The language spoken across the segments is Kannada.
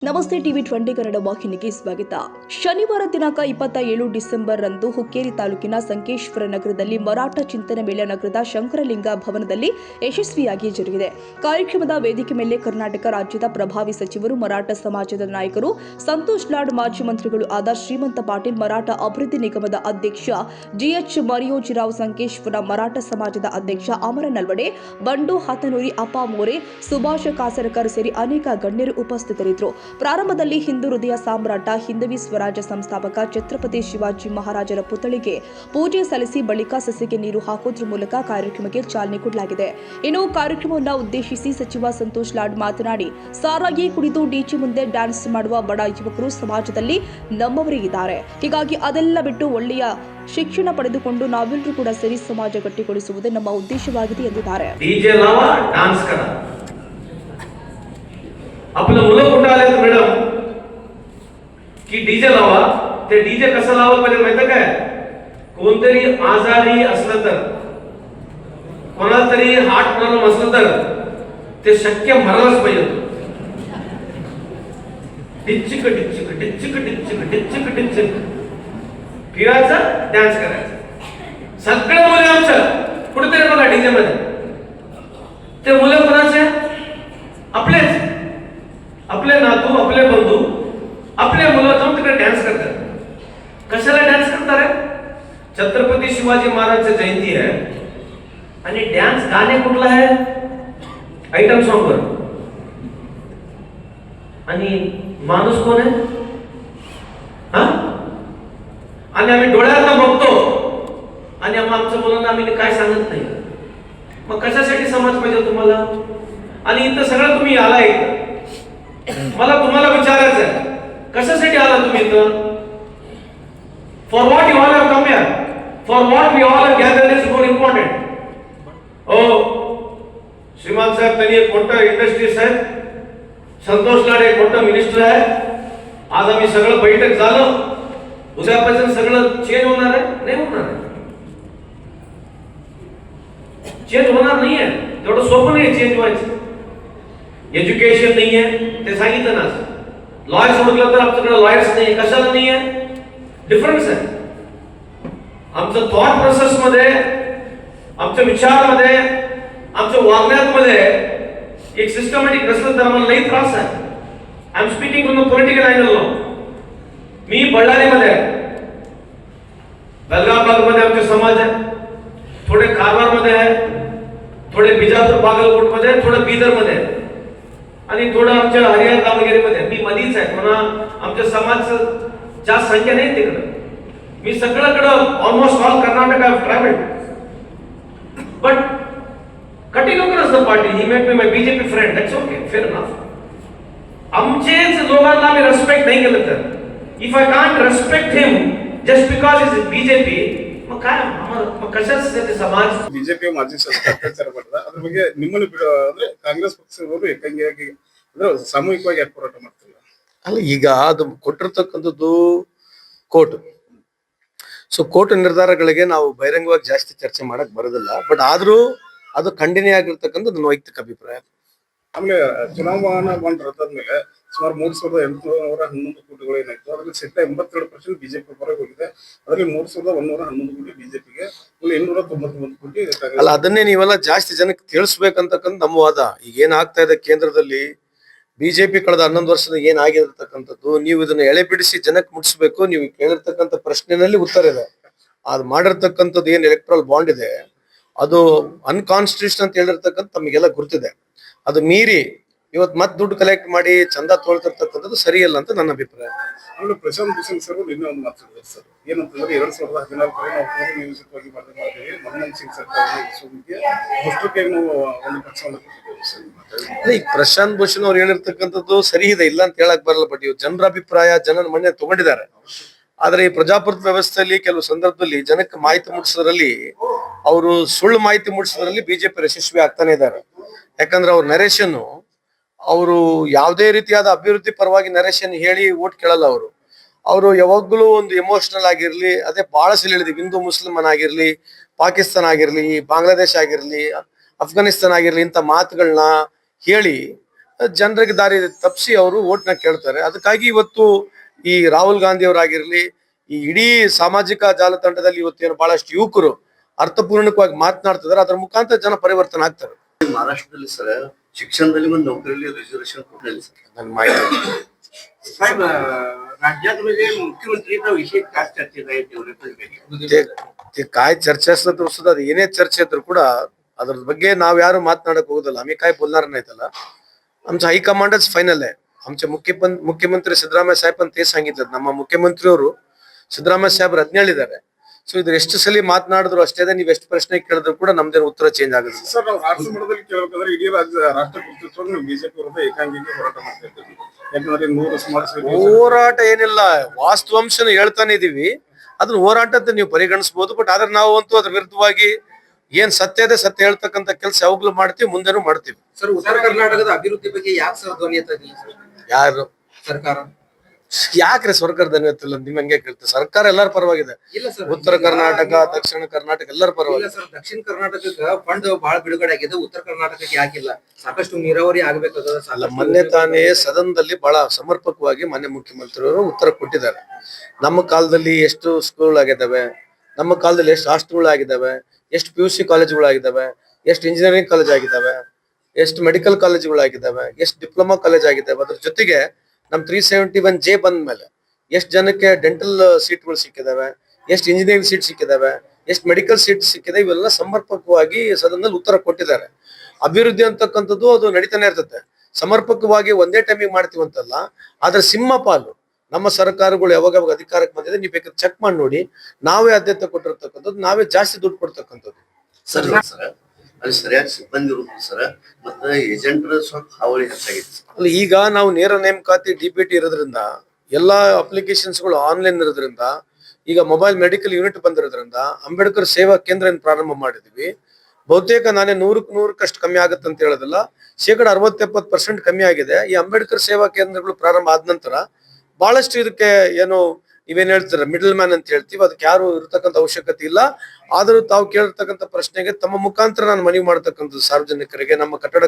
ನಮಸ್ತೆ ಟಿವಿ 20 ಕನ್ನಡ ವಾಹಿನಿಗೆ ಸ್ವಾಗತ. ಶನಿವಾರ ದಿನಾಂಕ 27 ಡಿಸೆಂಬರ್ ರಂದು ಹುಕ್ಕೇರಿ ತಾಲೂಕಿನ ಸಂಕೇಶ್ವರ ನಗರದಲ್ಲಿ ಮರಾಠ ಚಿಂತನೆ ಮೇಳ ನಗರದ ಶಂಕರಲಿಂಗ ಭವನದಲ್ಲಿ ಯಶಸ್ವಿಯಾಗಿ ಜರುಗಿದೆ. ಕಾರ್ಯಕ್ರಮದ ವೇದಿಕೆ ಮೇಲೆ ಕರ್ನಾಟಕ ರಾಜ್ಯದ ಪ್ರಭಾವಿ ಸಚಿವರು, ಮರಾಠ ಸಮಾಜದ ನಾಯಕರು, ಸಂತೋಷ್ ಲಾಡ್, ಮಾಜಿ ಮಂತ್ರಿಗಳು ಆದ ಶ್ರೀಮಂತ ಪಾಟೀಲ್, ಮರಾಠ ಅಭಿವೃದ್ಧಿ ನಿಗಮದ ಅಧ್ಯಕ್ಷ ಜಿಎಚ್ ಮರಿಯೋಜಿರಾವ್, ಸಂಕೇಶ್ವರ ಮರಾಠ ಸಮಾಜದ ಅಧ್ಯಕ್ಷ ಅಮರ ನಲ್ವಡೆ, ಬಂಡು ಹಾತನೂರಿ, ಅಪ್ಪ ಮೋರೆ, ಸುಭಾಷ್ ಕಾಸರಕರ್ ಸೇರಿ ಅನೇಕ ಗಣ್ಯರು ಉಪಸ್ಥಿತರಿದ್ದರು. ಪ್ರಾರಂಭದಲ್ಲಿ ಹಿಂದೂ ಹೃದಯ ಸಾಮ್ರಾಟ, ಹಿಂದವಿ ಸ್ವರಾಜ್ಯ ಸಂಸ್ಥಾಪಕ ಛತ್ರಪತಿ ಶಿವಾಜಿ ಮಹಾರಾಜರ ಪುತ್ಥಳಿಗೆ ಪೂಜೆ ಸಲ್ಲಿಸಿ ಬಳಿಕ ಸಸಿಗೆ ನೀರು ಹಾಕುವುದರ ಮೂಲಕ ಕಾರ್ಯಕ್ರಮಕ್ಕೆ ಚಾಲನೆ ಕೊಡಲಾಗಿದೆ. ಇನ್ನು ಕಾರ್ಯಕ್ರಮವನ್ನು ಉದ್ದೇಶಿಸಿ ಸಚಿವ ಸಂತೋಷ್ ಲಾಡ್ ಮಾತನಾಡಿ, ಸಾರಾಗಿ ಕುಡಿದು ಡಿಜೆ ಮುಂದೆ ಡ್ಯಾನ್ಸ್ ಮಾಡುವ ಬಡ ಯುವಕರು ಸಮಾಜದಲ್ಲಿ ನಮ್ಮವರೇ ಇದ್ದಾರೆ. ಹೀಗಾಗಿ ಅದೆಲ್ಲ ಬಿಟ್ಟು ಒಳ್ಳೆಯ ಶಿಕ್ಷಣ ಪಡೆದುಕೊಂಡು ನಾವೆಲ್ಲರೂ ಕೂಡ ಸೇರಿ ಸಮಾಜ ಗಟ್ಟಿಗೊಳಿಸುವುದೇ ನಮ್ಮ ಉದ್ದೇಶವಾಗಿದೆ ಎಂದಿದ್ದಾರೆ. आपलं मुलं कुठं आले तर मॅडम की डीजे लावा. ते डीजे कसं लावलं पाहिजे माहिती काय? कोणतरी आजारी असलं तर, कोणाला तरी हार्ट प्रॉब्लेम असलं तर ते शक्य मरायलाच पाहिजे. डिच्चिक डिच्चिक डिच्चिक डिच्चिक डिच्चिक डिच्चिक फिरायचं, डान्स करायचं. सगळे मुलं आमच्या कुठेतरी बघा डीजे मध्ये. ते मुलं कोणाचे? आपलेच, आपले नातू, आपले बंधू, आपले मुलं जाऊन तिकडे डान्स करतात. कशाला डान्स करतात? छत्रपती शिवाजी महाराजची जयंती आहे आणि डान्स गाणे कुठलं आहे? आयटम सॉन्ग वर. आणि माणूस कोण आहे? हा? आणि आम्ही डोळ्याला बघतो आणि आमच्या मुलांना आम्ही काय सांगत नाही. मग कशासाठी समाज पाहिजे तुम्हाला? आणि इथं सगळं तुम्ही आलाय. मला तुम्हाला विचारायचं आहे, कशासाठी आला तुम्ही इथं? For what you all have come here? For what we all have gathered is more important. ओ श्रीमान साहेब, त्यांनी एक मोठं इंडस्ट्रीज आहे. संतोष लाड एक मोठं मिनिस्टर आहे. आज आम्ही सगळं बैठक झालं. उद्यापासून सगळं चेंज होणार आहे? नाही होणार आहे. चेंज होणार नाहीये. तेवढं सोपं नाही चेंज व्हायचं. एज्युकेशन नाही आहे, ते सांगितलं ना. लॉयर्स म्हटलं तर आमच्याकडे लॉयर्स नाही. कशाला नाही आहे? डिफरन्स आहे. आमचं थॉट प्रोसेस मध्ये, आमच्या विचारामध्ये, आमच्या वागण्यामध्ये एक सिस्टमॅटिक नसलं तर आम्हाला लई त्रास आहे. I am speaking from the political angle no. मी बಳ್ಳारीमध्ये आहे, बेलगाव मध्ये आमचे समाज आहे, थोडे कारवार मध्ये आहे, थोडे बिजापूर बागलकोट मध्ये, थोडे बीदर मध्ये आहे, आणि थोडं आमच्या हरियाणा दावणगेरीमध्ये. मी मधीच आहे. म्हणा आमच्या समाज जास्त संख्या नाही तिकडं. मी सगळ्याकडं almost all Karnataka I travelled. But cutting the party, he make me my BJP friend. That's okay, fair enough. आमचेच लोकांना आम्ही रेस्पेक्ट नाही केलं तर, if I can't respect him just because is BJP, मग काय मग कशासाठी समाज? ಬಿಜೆಪಿ ಮಾಜಿ ಶಾಸಕ ಅತ್ಯಾಚಾರ ಮಾಡಿದ, ಅದ್ರ ಬಗ್ಗೆ ನಿಮ್ಮನ್ನು ಅಂದ್ರೆ ಕಾಂಗ್ರೆಸ್ ಪಕ್ಷದವರು ಏಕಾಂಗಿಯಾಗಿ ಅಂದ್ರೆ ಸಾಮೂಹಿಕವಾಗಿ ಯಾಕೆ ಹೋರಾಟ ಮಾಡ್ತಿಲ್ಲ? ಅಲ್ಲ, ಈಗ ಅದು ಕೊಟ್ಟಿರ್ತಕ್ಕಂಥದ್ದು ಕೋರ್ಟ್. ಸೊ ಕೋರ್ಟ್ ನಿರ್ಧಾರಗಳಿಗೆ ನಾವು ಬಹಿರಂಗವಾಗಿ ಜಾಸ್ತಿ ಚರ್ಚೆ ಮಾಡಕ್ ಬರೋದಿಲ್ಲ. ಬಟ್ ಆದ್ರೂ ಅದು ಖಂಡನೀಯ ಆಗಿರ್ತಕ್ಕಂಥ ನನ್ನ ವೈಯಕ್ತಿಕ ಅಭಿಪ್ರಾಯ. ಆಮೇಲೆ ಚುನಾವಣಾ ಬಾಂಡ್ ರದ್ದಾದ್ಮೇಲೆ ಸುಮಾರು 3,811 ಕೋಟಿಗಳು ಏನಾಯ್ತು, ಅದ್ರಲ್ಲಿ ಶೇಕಡ 82% ಬಿಜೆಪಿ ಹೊರಗೆ ಹೋಗಿದೆ. ಅದರಲ್ಲಿ 3,111 ಕೋಟಿ ಬಿಜೆಪಿಗೆ, 891 ಕೋಟಿ. ಅಲ್ಲ, ಅದನ್ನೇ ನೀವೆಲ್ಲ ಜಾಸ್ತಿ ಜನಕ್ಕೆ ತಿಳಿಸ್ಬೇಕಂತಕ್ಕಂಥ ನಮ್ಮ ವಾದ. ಈಗ ಏನಾಗ್ತಾ ಇದೆ ಕೇಂದ್ರದಲ್ಲಿ, ಬಿಜೆಪಿ ಕಳೆದ 11 ವರ್ಷದ ಏನಾಗಿರ್ತಕ್ಕಂಥದ್ದು, ನೀವು ಇದನ್ನ ಎಳೆ ಬಿಡಿಸಿ ಜನಕ್ಕೆ ಮುಟ್ಟಿಸ್ಬೇಕು. ನೀವು ಕೇಳಿರ್ತಕ್ಕಂಥ ಪ್ರಶ್ನೆನಲ್ಲಿ ಉತ್ತರ ಇದೆ. ಅದು ಮಾಡಿರ್ತಕ್ಕಂಥದ್ದು ಏನ್ ಎಲೆಕ್ಟ್ರಲ್ ಬಾಂಡ್ ಇದೆ, ಅದು ಅನ್ಕಾನ್ಸ್ಟಿಟ್ಯೂಷನ್ ಅಂತ ಹೇಳಿರ್ತಕ್ಕಂಥ ತಮಗೆಲ್ಲ ಗುರ್ತಿದೆ. ಅದು ಮೀರಿ ಇವತ್ತು ಮತ್ತೆ ದುಡ್ಡು ಕಲೆಕ್ಟ್ ಮಾಡಿ ಚಂದ ತೊಳ್ತಿರ್ತಕ್ಕಂಥದ್ದು ಸರಿಯಲ್ಲ ಅಂತ ನನ್ನ ಅಭಿಪ್ರಾಯ. ಆಮೇಲೆ ಪ್ರಶಾಂತ್ ಭೂಷಣ್ ಸರ್ ನಿನ್ನೆ ಒಂದು ಮಾತಾಡಿದ್ರು ಸರ್, ಏನಂತಂದ್ರೆ 2014 ನಾವು ಪೂರ್ವ ನಿಯೋಜಿತವಾಗಿ ಮಾಡ್ತೀವಿ, ಮನಮೋಹನ್ ಸಿಂಗ್ ಸರ್ಕಾರಕ್ಕೆ ನಾವು ಒಂದು ಪಕ್ಷವನ್ನು ಕೊಟ್ಟಿದ್ದೇವೆ. ಈಗ ಪ್ರಶಾಂತ್ ಭೂಷಣ್ ಅವ್ರು ಹೇಳಿರ್ತಕ್ಕಂಥದ್ದು ಸರಿ ಇದೆ, ಇಲ್ಲ ಅಂತ ಹೇಳಕ್ ಬರಲ್ಲ. ಬಟ್ ಇವ್ ಜನರ ಅಭಿಪ್ರಾಯ, ಜನರ ಮನೆ ತಗೊಂಡಿದ್ದಾರೆ. ಆದ್ರೆ ಈ ಪ್ರಜಾಪ್ರಭುತ್ವ ವ್ಯವಸ್ಥೆಯಲ್ಲಿ ಕೆಲವು ಸಂದರ್ಭದಲ್ಲಿ ಜನಕ್ಕೆ ಮಾಹಿತಿ ಮುಟ್ಟಿಸೋದ್ರಲ್ಲಿ, ಅವರು ಸುಳ್ಳು ಮಾಹಿತಿ ಮುಟ್ಟಿಸೋದ್ರಲ್ಲಿ ಬಿಜೆಪಿ ಯಶಸ್ವಿ ಆಗ್ತಾನೆ ಇದ್ದಾರೆ. ಯಾಕಂದ್ರೆ ಅವ್ರ ನರೇಶನ್, ಅವರು ಯಾವುದೇ ರೀತಿಯಾದ ಅಭಿವೃದ್ಧಿ ಪರವಾಗಿ ನರೇಶನ್ ಹೇಳಿ ಓಟ್ ಕೇಳಲ್ಲ. ಅವರು ಯಾವಾಗ್ಲೂ ಒಂದು ಎಮೋಷನಲ್ ಆಗಿರ್ಲಿ, ಅದೇ ಬಹಳ ಸಲ ಹೇಳಿದ್ವಿ, ಹಿಂದೂ ಮುಸ್ಲಿಮನ್ ಆಗಿರ್ಲಿ, ಪಾಕಿಸ್ತಾನ ಆಗಿರ್ಲಿ, ಬಾಂಗ್ಲಾದೇಶ ಆಗಿರ್ಲಿ, ಅಫ್ಘಾನಿಸ್ತಾನ ಆಗಿರ್ಲಿ, ಇಂಥ ಮಾತುಗಳನ್ನ ಹೇಳಿ ಜನರಿಗೆ ದಾರಿ ತಪ್ಪಿಸಿ ಅವರು ಓಟ್ನ ಕೇಳ್ತಾರೆ. ಅದಕ್ಕಾಗಿ ಇವತ್ತು ಈ ರಾಹುಲ್ ಗಾಂಧಿ ಅವರಾಗಿರ್ಲಿ, ಈ ಇಡೀ ಸಾಮಾಜಿಕ ಜಾಲತಾಣದಲ್ಲಿ ಇವತ್ತೇನು ಬಹಳಷ್ಟು ಯುವಕರು ಅರ್ಥಪೂರ್ಣಕವಾಗಿ ಮಾತನಾಡ್ತಿದ್ದಾರೆ. ಅದರ ಮುಖಾಂತರ ಜನ ಪರಿವರ್ತನೆ ಆಗ್ತಾರೆ. ಮಹಾರಾಷ್ಟ್ರದಲ್ಲಿ ಸರ್ ಶಿಕ್ಷಣದಲ್ಲಿ ಒಂದು ನೌಕರಿಯಲ್ಲಿ ರಿಸರ್ವೇಶನ್ ಕೊಟ್ಟಿಲ್ಲ ಸರ್. ನನ್ನ ಮಾಹಿತಿ साहेब राज्यात म्हणजे मुख्यमंत्रीचा विषय काय चर्चेत आहे तेवढे ते काय चर्चा असलं तर सुद्धा ಅದು ಏನೇ ಚರ್ಚೆ ಇದ್ರು ಕೂಡ ಅದ್ರ ಬಗ್ಗೆ ನಾವ್ ಯಾರು ಮಾತನಾಡಕ್ ಹೋಗೋದಿಲ್ಲ. आम्ही काय बोलणार नाही त्याला. आमचं हायकमांडच फायनल आहे. आमचे मुख्यमंत्री सिद्धरामಯ್ಯ साहेब पण ते सांगितलं. ನಮ್ಮ ಮುಖ್ಯಮಂತ್ರಿಯವರು ಸಿದ್ದರಾಮಯ್ಯ ಸಾಹೇಬ್ರು ಅದನ್ನ ಹೇಳಿದ್ದಾರೆ. ಸೊ ಇದ್ರ ಎಷ್ಟು ಸಲ ಮಾತನಾಡಿದ್ರು ಅಷ್ಟೇ, ನೀವು ಎಷ್ಟು ಪ್ರಶ್ನೆ ಕೇಳಿದ್ರು ಕೂಡ ನಮ್ದೇನು ಉತ್ತರ ಚೇಂಜ್ ಆಗುತ್ತೆ. ಸರ್, ನಾವು ರಾಷ್ಟ್ರ ಮಟ್ಟದಲ್ಲಿ ಕೇಳಬೇಕಂದ್ರೆ ಇಡೀ ರಾಷ್ಟ್ರ ಕರ್ತೃತ್ವ ಬಿಜೆಪಿ ವಿರುದ್ಧ ಏಕಾಂಗಿಗೆ ಹೋರಾಟ ಮಾಡ್ತಾ ಇದ್ದೀವಿ. ಯಾಕಂದ್ರೆ 100 ಸುಮಾರು ಹೋರಾಟ ಏನಿಲ್ಲ, ವಾಸ್ತವಾಂಶನ ಹೇಳ್ತಾನೆ ಇದೀವಿ. ಅದನ್ನ ಹೋರಾಟ ಅಂತ ನೀವು ಪರಿಗಣಿಸಬಹುದು. ಬಟ್ ಆದ್ರೆ ನಾವು ಅಂತೂ ಅದ್ರ ವಿರುದ್ಧವಾಗಿ ಏನ್ ಸತ್ಯ ಇದೆ ಸತ್ಯ ಹೇಳ್ತಕ್ಕಂಥ ಕೆಲಸ ಯಾವಾಗ್ಲೂ ಮಾಡ್ತೀವಿ, ಮುಂದೆನೂ ಮಾಡ್ತೀವಿ. ಸರ್, ಉತ್ತರ ಕರ್ನಾಟಕದ ಅಭಿವೃದ್ಧಿ ಬಗ್ಗೆ ಯಾಕೆ ಸರ್ ಧ್ವನಿ ಎತ್ತಿಲ್ಲ ಸರ್ ಯಾರು ಸರ್ಕಾರ? ಯಾಕ್ರೆ ಸರ್ಕಾರದ ಅನ್ವಯಿಲ್ಲ? ನಿಮ್ ಹಂಗೆ ಕೇಳ್ತಾರೆ. ಸರ್ಕಾರ ಎಲ್ಲರ ಪರವಾಗಿದೆ. ಇಲ್ಲ ಸರ್, ಉತ್ತರ ಕರ್ನಾಟಕ, ದಕ್ಷಿಣ ಕರ್ನಾಟಕ ಎಲ್ಲರ ಇಲ್ಲ ಪರವಾಗಿದೆ. ಸರ್, ದಕ್ಷಿಣ ಕರ್ನಾಟಕಕ್ಕೆ ಫಂಡ್ ಬಹಳ ಬಿಡುಗಡೆ ಆಗಿದೆ, ಉತ್ತರ ಕರ್ನಾಟಕಕ್ಕೆ ಯಾಕಿಲ್ಲ? ಸಾಕಷ್ಟು ನೀರಾವರಿ ಆಗ್ಬೇಕಾದ. ಅಲ್ಲ, ಮೊನ್ನೆ ತಾನೇ ಸದನದಲ್ಲಿ ಬಹಳ ಸಮರ್ಪಕವಾಗಿ ಮಾನ್ಯ ಮುಖ್ಯಮಂತ್ರಿಯವರು ಉತ್ತರ ಕೊಟ್ಟಿದ್ದಾರೆ. ನಮ್ಮ ಕಾಲದಲ್ಲಿ ಎಷ್ಟು ಸ್ಕೂಲ್ ಆಗಿದ್ದಾವೆ, ನಮ್ಮ ಕಾಲದಲ್ಲಿ ಎಷ್ಟು ಹಾಸ್ಟೆಲ್ಗಳು ಆಗಿದ್ದಾವೆ, ಎಷ್ಟು PUC ಕಾಲೇಜುಗಳು ಆಗಿದ್ದಾವೆ, ಎಷ್ಟು ಇಂಜಿನಿಯರಿಂಗ್ ಕಾಲೇಜ್ ಆಗಿದ್ದಾವೆ, ಎಷ್ಟು ಮೆಡಿಕಲ್ ಕಾಲೇಜುಗಳು ಆಗಿದ್ದಾವೆ, ಎಷ್ಟು ಡಿಪ್ಲೊಮಾ ಕಾಲೇಜ್ ಆಗಿದ್ದಾವೆ. ಅದ್ರ ಜೊತೆಗೆ ನಮ್ 371J ಬಂದ ಮೇಲೆ ಎಷ್ಟು ಜನಕ್ಕೆ ಡೆಂಟಲ್ ಸೀಟ್ಗಳು ಸಿಕ್ಕಿದಾವೆ, ಎಷ್ಟು ಇಂಜಿನಿಯರಿಂಗ್ ಸೀಟ್ ಸಿಕ್ಕಿದಾವೆ, ಎಷ್ಟು ಮೆಡಿಕಲ್ ಸೀಟ್ ಸಿಕ್ಕಿದೆ, ಇವೆಲ್ಲ ಸಮರ್ಪಕವಾಗಿ ಸದನದಲ್ಲಿ ಉತ್ತರ ಕೊಟ್ಟಿದ್ದಾರೆ. ಅಭಿವೃದ್ಧಿ ಅಂತಕ್ಕಂಥದ್ದು ಅದು ನಡೀತಾನೆ ಇರ್ತದೆ. ಸಮರ್ಪಕವಾಗಿ ಒಂದೇ ಟೈಮಿಗೆ ಮಾಡ್ತೀವಂತಲ್ಲ. ಆದ್ರೆ ಸಿಂಹ ಪಾಲು ನಮ್ಮ ಸರ್ಕಾರಗಳು ಯಾವಾಗ ಅಧಿಕಾರಕ್ಕೆ ಬಂದಿದೆ, ನೀವು ಬೇಕಾದ್ರೆ ಚೆಕ್ ಮಾಡಿ ನೋಡಿ. ನಾವೇ ಆದ್ಯತೆ ಕೊಟ್ಟಿರ್ತಕ್ಕಂಥದ್ದು, ನಾವೇ ಜಾಸ್ತಿ ದುಡ್ಡು ಕೊಡ್ತಕ್ಕಂಥದ್ದು. ಸರ್ ಅಲ್ಲಿ ಸರಿಯಾಗಿ ಸಿಬ್ಬಂದಿ ಇರುವುದು ಸರ್, ಮತ್ತೆ ಏಜೆಂಟರ ಸ್ವಲ್ಪ ಹಾವಳಿ ಹೆಚ್ಚಾಗಿದೆ. ಅಲ್ಲಿ ಈಗ ನಾವು ನೇರ ನೇಮಕಾತಿ DPT ಇರೋದ್ರಿಂದ, ಎಲ್ಲಾ ಅಪ್ಲಿಕೇಶನ್ಸ್ಗಳು ಆನ್ಲೈನ್ ಇರೋದ್ರಿಂದ, ಈಗ ಮೊಬೈಲ್ ಮೆಡಿಕಲ್ ಯೂನಿಟ್ ಬಂದಿರೋದ್ರಿಂದ, ಅಂಬೇಡ್ಕರ್ ಸೇವಾ ಕೇಂದ್ರ ಪ್ರಾರಂಭ ಮಾಡಿದ್ವಿ. ಬಹುತೇಕ ನಾನೇ 100% ಕಮ್ಮಿ ಆಗುತ್ತೆ ಅಂತ ಹೇಳೋದಿಲ್ಲ, 60-70% ಕಮ್ಮಿ ಆಗಿದೆ. ಈ ಅಂಬೇಡ್ಕರ್ ಸೇವಾ ಕೇಂದ್ರಗಳು ಪ್ರಾರಂಭ ಆದ ನಂತರ ಬಹಳಷ್ಟು ಇದಕ್ಕೆ ಏನು ನೀವೇನ್ ಹೇಳ್ತೀರ ಮಿಡಲ್ ಮ್ಯಾನ್ ಅಂತ ಹೇಳ್ತೀವಿ, ಅದಕ್ಕೆ ಯಾರು ಇರತಕ್ಕಂಥ ಅವಶ್ಯಕತೆ ಇಲ್ಲ. ಆದರೂ ತಾವು ಕೇಳಿರ್ತಕ್ಕಂಥ ಪ್ರಶ್ನೆಗೆ ತಮ್ಮ ಮುಖಾಂತರ ನಾನು ಮನವಿ ಮಾಡ್ತಕ್ಕಂಥದ್ದು ಸಾರ್ವಜನಿಕರಿಗೆ, ನಮ್ಮ ಕಟ್ಟಡ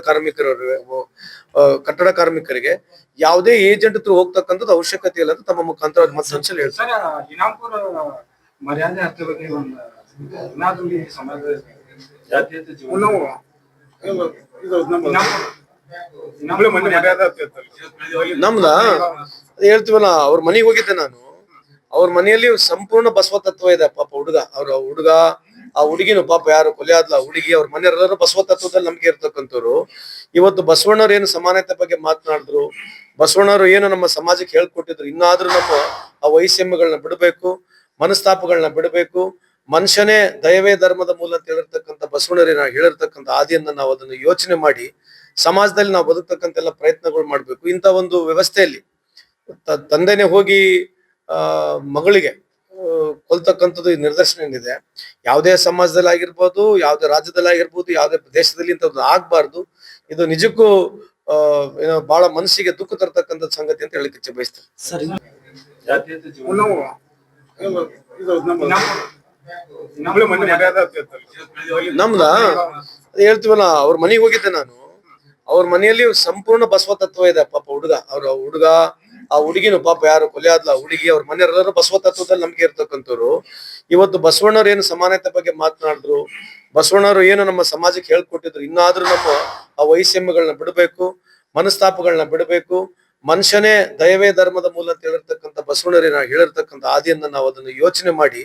ಕಾರ್ಮಿಕರಿಗೆ ಯಾವುದೇ ಏಜೆಂಟ್ ಹತ್ರ ಹೋಗ್ತಕ್ಕಂಥದ್ದು ಅವಶ್ಯಕತೆ ಇಲ್ಲ ಅಂತ ತಮ್ಮ ಮುಖಾಂತರ ಮತ್ತೊಂದ್ಸಲ ಹೇಳ್ತಾರೆ. सर इनामपूर मर्यादा हत्ये ಬಗ್ಗೆ ಒಂದು ಇನಾದಲ್ಲಿ ಸಮಾಜ ಜಾತ್ಯತೀತ ಜೀವನ ನಾವು ಇದು ನಮ್ಮ ಮನೆ ಮರ್ಯಾದೆ ನಮ್ದ ಅದ್ ಹೇಳ್ತೀವಲ್ಲ, ಅವ್ರ ಮನೆಗೆ ಹೋಗಿದ್ದೆ ನಾನು. ಅವ್ರ ಮನೆಯಲ್ಲಿ ಸಂಪೂರ್ಣ ಬಸವ ತತ್ವ ಇದೆ. ಪಾಪ ಹುಡುಗ ಆ ಹುಡುಗಿನು ಪಾಪ ಯಾರು ಕೊಲೆ ಆದ್ಲ ಹುಡುಗಿ, ಅವ್ರ ಮನೆಯವರೆಲ್ಲರೂ ಬಸವ ತತ್ವದಲ್ಲಿ ನಂಬಿಕೆ ಇರ್ತಕ್ಕಂಥವ್ರು. ಇವತ್ತು ಬಸವಣ್ಣವ್ರು ಏನು ಸಮಾನತೆ ಬಗ್ಗೆ ಮಾತನಾಡಿದ್ರು, ಬಸವಣ್ಣವ್ರು ಏನು ನಮ್ಮ ಸಮಾಜಕ್ಕೆ ಹೇಳ್ಕೊಟ್ಟಿದ್ರು, ಇನ್ನಾದ್ರೂ ನಮ್ಮ ಆ ವೈಷಮ್ಯಗಳನ್ನ ಬಿಡಬೇಕು, ಮನಸ್ತಾಪಗಳನ್ನ ಬಿಡಬೇಕು. ಮನುಷ್ಯನೇ ದಯವೇ ಧರ್ಮದ ಮೂಲ ಅಂತ ಹೇಳಿರ್ತಕ್ಕಂಥ ಬಸವಣ್ಣವ್ರನ್ನ ಹೇಳಿರ್ತಕ್ಕಂಥ ಆದಿಯನ್ನ ನಾವು ಅದನ್ನು ಯೋಚನೆ ಮಾಡಿ ಸಮಾಜದಲ್ಲಿ ನಾವು ಬದುಕ್ತಕ್ಕಂಥ ಎಲ್ಲ ಪ್ರಯತ್ನಗಳು ಮಾಡ್ಬೇಕು. ಇಂಥ ಒಂದು ವ್ಯವಸ್ಥೆಯಲ್ಲಿ ತಂದೆನೆ ಹೋಗಿ ಮಗಳಿಗೆ ಕೊಲ್ತಕ್ಕಂಥದ್ದು ನಿದರ್ಶನ ಏನಿದೆ. ಯಾವುದೇ ಸಮಾಜದಲ್ಲಿ ಆಗಿರ್ಬೋದು, ಯಾವುದೇ ರಾಜ್ಯದಲ್ಲಿ ಆಗಿರ್ಬೋದು, ಯಾವುದೇ ದೇಶದಲ್ಲಿ ಇಂಥದ್ದು ಆಗ್ಬಾರ್ದು. ಇದು ನಿಜಕ್ಕೂ ಏನೋ ಬಹಳ ಮನಸ್ಸಿಗೆ ದುಃಖ ತರ್ತಕ್ಕಂಥ ಸಂಗತಿ ಅಂತ ಹೇಳಿಕ್ಕೆ ಇಚ್ಛೆ ಬಯಸ್ತೇನೆ. ಜಾತ್ಯತೀತ ಜೀವನ ನಾವು ಇದು ನಮ್ಮ ಮನೆ ಮರ್ಯಾದೆ ನಮ್ದ ಅದ್ ಹೇಳ್ತೀವಲ್ಲ, ಅವ್ರ ಮನೆಗೆ ಹೋಗಿದ್ದೆ ನಾನು. ಅವ್ರ ಮನೆಯಲ್ಲಿ ಸಂಪೂರ್ಣ ಬಸವ ತತ್ವ ಇದೆ. ಪಾಪ ಹುಡುಗ ಆ ಹುಡುಗಿನು ಪಾಪ ಯಾರು ಕೊಲೆ ಆದ್ಲ ಹುಡುಗಿ, ಅವ್ರ ಮನೆಯವರೆಲ್ಲರೂ ಬಸವ ತತ್ವದಲ್ಲಿ ನಂಬಿಕೆ ಇರ್ತಕ್ಕಂಥವ್ರು. ಇವತ್ತು ಬಸವಣ್ಣವ್ರು ಏನು ಸಮಾನತೆ ಬಗ್ಗೆ ಮಾತನಾಡಿದ್ರು, ಬಸವಣ್ಣವ್ರು ಏನು ನಮ್ಮ ಸಮಾಜಕ್ಕೆ ಹೇಳ್ಕೊಟ್ಟಿದ್ರು, ಇನ್ನಾದ್ರೂ ನಮ್ಮ ಆ ವೈಷಮ್ಯಗಳನ್ನ ಬಿಡಬೇಕು, ಮನಸ್ತಾಪಗಳನ್ನ ಬಿಡಬೇಕು. ಮನುಷ್ಯನೇ ದಯವೇ ಧರ್ಮದ ಮೂಲ ಅಂತ ಹೇಳಿರ್ತಕ್ಕಂಥ ಬಸವಣ್ಣವ್ರನ್ನ ಹೇಳಿರ್ತಕ್ಕಂಥ ಆದಿಯನ್ನ ನಾವು ಅದನ್ನು ಯೋಚನೆ ಮಾಡಿ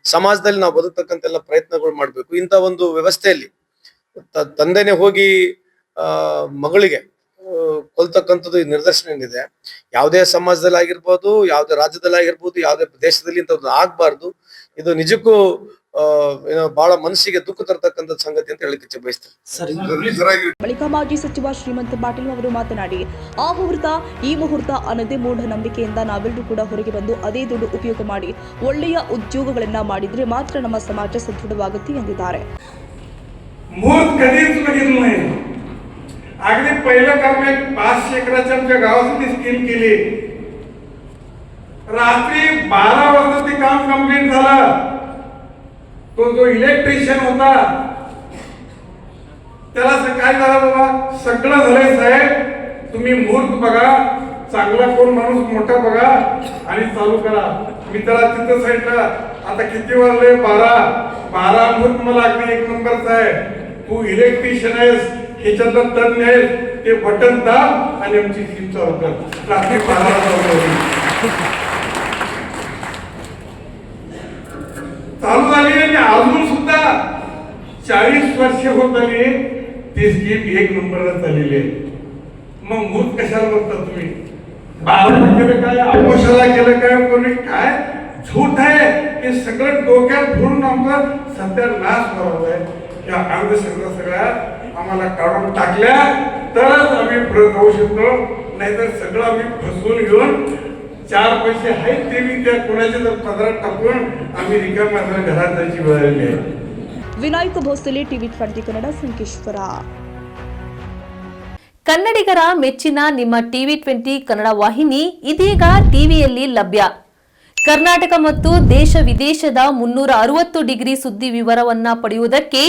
ಸಮಾಜದಲ್ಲಿ ನಾವು ಬದುಕ್ತಕ್ಕಂಥ ಎಲ್ಲ ಪ್ರಯತ್ನಗಳು ಮಾಡ್ಬೇಕು. ಇಂಥ ಒಂದು ವ್ಯವಸ್ಥೆಯಲ್ಲಿ ತಂದೆನೆ ಹೋಗಿ ಮಗಳಿಗೆ ಕೊಲ್ತಕ್ಕಂಥದ್ದು ನಿದರ್ಶನ ಏನಿದೆ. ಯಾವುದೇ ಸಮಾಜದಲ್ಲಿ ಆಗಿರ್ಬೋದು, ಯಾವುದೇ ರಾಜ್ಯದಲ್ಲಿ ಆಗಿರ್ಬೋದು, ಯಾವುದೇ ದೇಶದಲ್ಲಿ ಇಂಥದ್ದು ಆಗ್ಬಾರ್ದು. ಇದು ನಿಜಕ್ಕೂ ಏನೋ ಬಹಳ ಮನಸ್ಸಿಗೆ ದುಃಖ ತರ್ತಕ್ಕಂಥ ಸಂಗತಿ ಅಂತ ಹೇಳಿಕ್ಕೆ ಇಚ್ಛೆ ಬಯಸ್ತೇನೆ. ಬಳಿಕ ಮಾಜಿ ಸಚಿವ ಶ್ರೀಮಂತ ಪಾಟೀಲ್ ಅವರು ಮಾತನಾಡಿ, ಆ ಮುಹೂರ್ತ ಈ ಮುಹೂರ್ತ ಅನ್ನದೇ ಮೂಢನಂಬಿಕೆಯಿಂದ ನಾವೆಲ್ಲರೂ ಕೂಡ ಹೊರಗೆ ಬಂದು ಅದೇ ದುಡ್ಡು ಉಪಯೋಗ ಮಾಡಿ ಒಳ್ಳೆಯ ಉದ್ಯೋಗಗಳನ್ನ ಮಾಡಿದ್ರೆ ಮಾತ್ರ ನಮ್ಮ ಸಮಾಜ ಸದೃಢವಾಗುತ್ತೆ ಎಂದಿದ್ದಾರೆ. मुहूर्त कधीच बघितलं नाही. अगदी पहिलं काम एक 500 एकराच्या आमच्या गावासाठी स्कीम केली. रात्री 12 वाजता ते काम कंप्लीट झालं. तो जो इलेक्ट्रिशियन होता त्याला काय झालं बाबा, सगळं झालंय साहेब, तुम्ही मुहूर्त बघा, चांगला कोण माणूस मोठा बघा आणि चालू करा. मित्रा तिथं साईडला आता किती वाजले? 12 मुहूर्त मला अगदी 1 नंबरचा आहे. तू इलेक्ट्रिशियन आहेस, ह्याच्यातला तज्ञ आहेस, ते बटन दाब आणि आमची स्कीम चालू कर. रात्री 12 चालू झाली आणि अजून सुद्धा 40 वर्ष होत आली ती स्कीम 1 नंबरला चाललेली आहे. मग मुहूर्त कशाला बघता तुम्ही? 12 केलं काय, अमावस्याला केलं काय, कोणी काय झूठ आहे हे सगळं डोक्यात फोडून आमचा सध्या नाश व्हावा आहे. या अंधश्रद्धा आम्हाला काढून टाकल्या तरच आम्ही पुढे जाऊ शकतो, नाहीतर सगळं आम्ही फसवून घेऊन 4 पैसे आहेत ते मी त्या कोणाच्या जर पदरात टाकून आम्ही रिकाम्या घरात जायची वेळ आली आहे. ವಿನಾಯಕ ಭೋಸಲೆ ಟಿವಿ 20 ಕನ್ನಡ ಸಂಕೇಶ್ವರ. ಕನ್ನಡಿಗರ ಮೆಚ್ಚಿನ ನಿಮ್ಮ ಟಿವಿ 20 ಕನ್ನಡ ವಾಹಿನಿ ಇದೀಗ ಟಿವಿಯಲ್ಲಿ ಲಭ್ಯ. ಕರ್ನಾಟಕ ಮತ್ತು ದೇಶ ವಿದೇಶದ 360 ಡಿಗ್ರಿ ಸುದ್ದಿ ವಿವರವನ್ನ ಪಡೆಯುವುದಕ್ಕೆ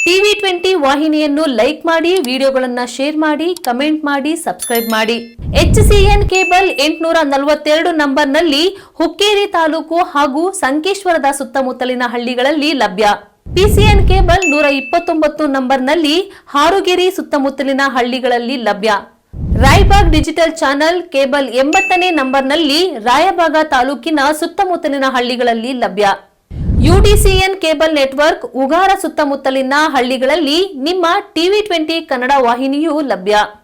ಟಿವಿ 20 ವಾಹಿನಿಯನ್ನು ಲೈಕ್ ಮಾಡಿ, ವಿಡಿಯೋಗಳನ್ನು ಶೇರ್ ಮಾಡಿ, ಕಮೆಂಟ್ ಮಾಡಿ, ಸಬ್ಸ್ಕ್ರೈಬ್ ಮಾಡಿ. HCN ಕೇಬಲ್ 842 ನಂಬರ್ನಲ್ಲಿ ಹುಕ್ಕೇರಿ ತಾಲೂಕು ಹಾಗೂ ಸಂಕೇಶ್ವರದ ಸುತ್ತಮುತ್ತಲಿನ ಹಳ್ಳಿಗಳಲ್ಲಿ ಲಭ್ಯ. PCN ಕೇಬಲ್ 129 ನಂಬರ್ನಲ್ಲಿ ಹಾರುಗೆರೆ ಸುತ್ತಮುತ್ತಲಿನ ಹಳ್ಳಿಗಳಲ್ಲಿ ಲಭ್ಯ. ರಾಯಬಾಗ್ ಡಿಜಿಟಲ್ ಚಾನೆಲ್ ಕೇಬಲ್ 80ನೇ ನಂಬರ್ನಲ್ಲಿ ರಾಯಬಾಗ ತಾಲೂಕಿನ ಸುತ್ತಮುತ್ತಲಿನ ಹಳ್ಳಿಗಳಲ್ಲಿ ಲಭ್ಯ. UDCN ಕೇಬಲ್ ನೆಟ್ವರ್ಕ್ ಉಗಾರ ಸುತ್ತಮುತ್ತಲಿನ ಹಳ್ಳಿಗಳಲ್ಲಿ ನಿಮ್ಮ ಟಿವಿ 20 ಕನ್ನಡ ವಾಹಿನಿಯೂ ಲಭ್ಯ.